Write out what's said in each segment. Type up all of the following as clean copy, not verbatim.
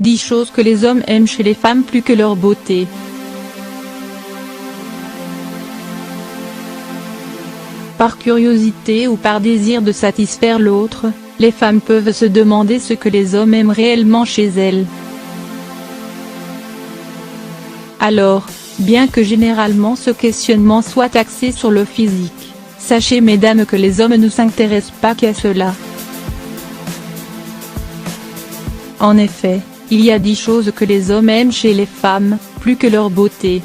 10 choses que les hommes aiment chez les femmes plus que leur beauté. Par curiosité ou par désir de satisfaire l'autre, les femmes peuvent se demander ce que les hommes aiment réellement chez elles. Alors, bien que généralement ce questionnement soit axé sur le physique, sachez mesdames que les hommes ne s'intéressent pas qu'à cela. En effet, il y a 10 choses que les hommes aiment chez les femmes, plus que leur beauté.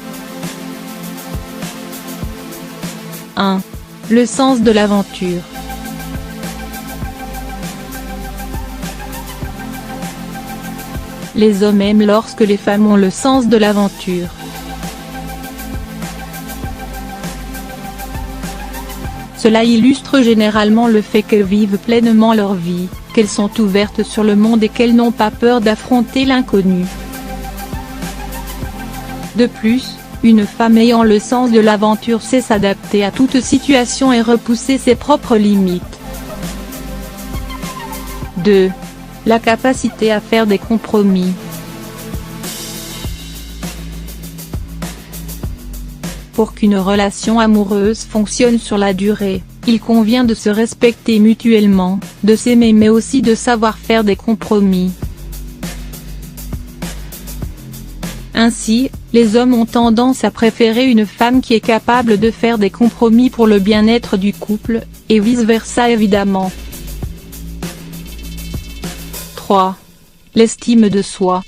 1. Le sens de l'aventure. Les hommes aiment lorsque les femmes ont le sens de l'aventure. Cela illustre généralement le fait qu'elles vivent pleinement leur vie, qu'elles sont ouvertes sur le monde et qu'elles n'ont pas peur d'affronter l'inconnu. De plus, une femme ayant le sens de l'aventure sait s'adapter à toute situation et repousser ses propres limites. 2. La capacité à faire des compromis. Pour qu'une relation amoureuse fonctionne sur la durée, il convient de se respecter mutuellement, de s'aimer mais aussi de savoir faire des compromis. Ainsi, les hommes ont tendance à préférer une femme qui est capable de faire des compromis pour le bien-être du couple, et vice-versa évidemment. 3. L'estime de soi.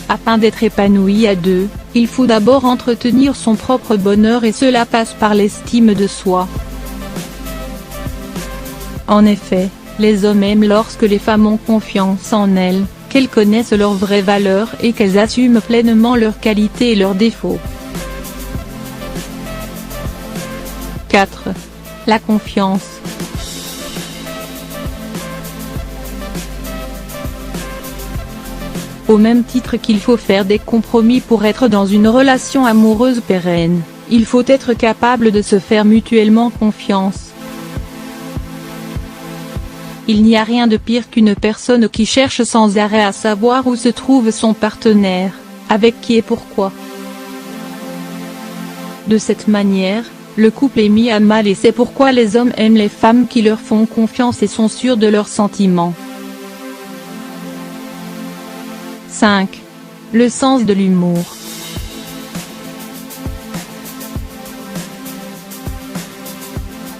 Afin d'être épanoui à deux, il faut d'abord entretenir son propre bonheur et cela passe par l'estime de soi. En effet, les hommes aiment lorsque les femmes ont confiance en elles, qu'elles connaissent leurs vraies valeurs et qu'elles assument pleinement leurs qualités et leurs défauts. 4. La confiance. Au même titre qu'il faut faire des compromis pour être dans une relation amoureuse pérenne, il faut être capable de se faire mutuellement confiance. Il n'y a rien de pire qu'une personne qui cherche sans arrêt à savoir où se trouve son partenaire, avec qui et pourquoi. De cette manière, le couple est mis à mal et c'est pourquoi les hommes aiment les femmes qui leur font confiance et sont sûrs de leurs sentiments. 5. Le sens de l'humour.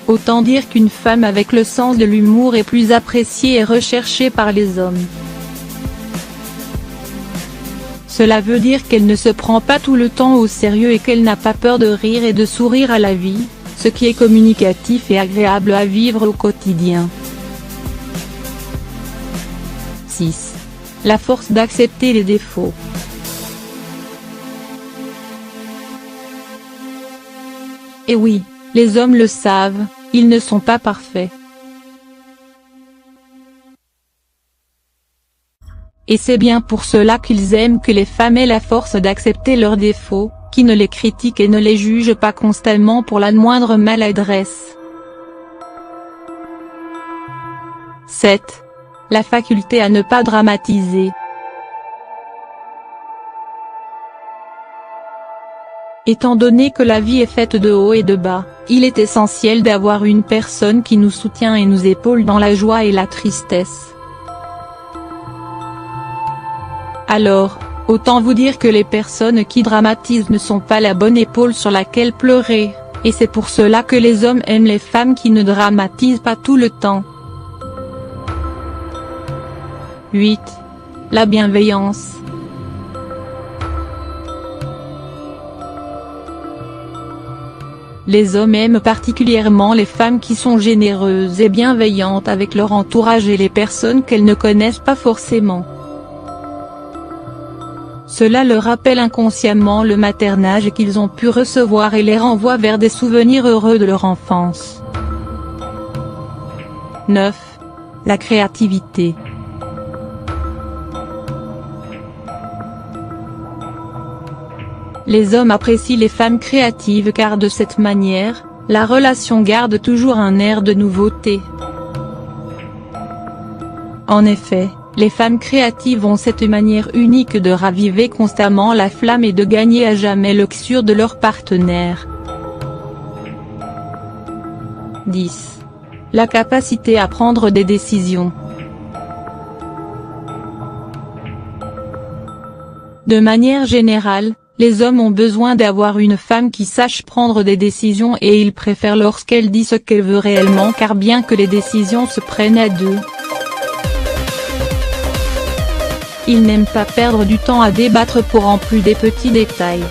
Autant dire qu'une femme avec le sens de l'humour est plus appréciée et recherchée par les hommes. Cela veut dire qu'elle ne se prend pas tout le temps au sérieux et qu'elle n'a pas peur de rire et de sourire à la vie, ce qui est communicatif et agréable à vivre au quotidien. 6. La force d'accepter les défauts. Et oui, les hommes le savent, ils ne sont pas parfaits. Et c'est bien pour cela qu'ils aiment que les femmes aient la force d'accepter leurs défauts, qui ne les critiquent et ne les jugent pas constamment pour la moindre maladresse. 7. La faculté à ne pas dramatiser. Étant donné que la vie est faite de hauts et de bas, il est essentiel d'avoir une personne qui nous soutient et nous épaule dans la joie et la tristesse. Alors, autant vous dire que les personnes qui dramatisent ne sont pas la bonne épaule sur laquelle pleurer, et c'est pour cela que les hommes aiment les femmes qui ne dramatisent pas tout le temps. 8. La bienveillance. Les hommes aiment particulièrement les femmes qui sont généreuses et bienveillantes avec leur entourage et les personnes qu'elles ne connaissent pas forcément. Cela leur rappelle inconsciemment le maternage qu'ils ont pu recevoir et les renvoie vers des souvenirs heureux de leur enfance. 9. La créativité. Les hommes apprécient les femmes créatives car de cette manière, la relation garde toujours un air de nouveauté. En effet, les femmes créatives ont cette manière unique de raviver constamment la flamme et de gagner à jamais le cœur de leur partenaire. 10. La capacité à prendre des décisions. De manière générale, les hommes ont besoin d'avoir une femme qui sache prendre des décisions et ils préfèrent lorsqu'elle dit ce qu'elle veut réellement car bien que les décisions se prennent à deux, ils n'aiment pas perdre du temps à débattre pour en plus des petits détails.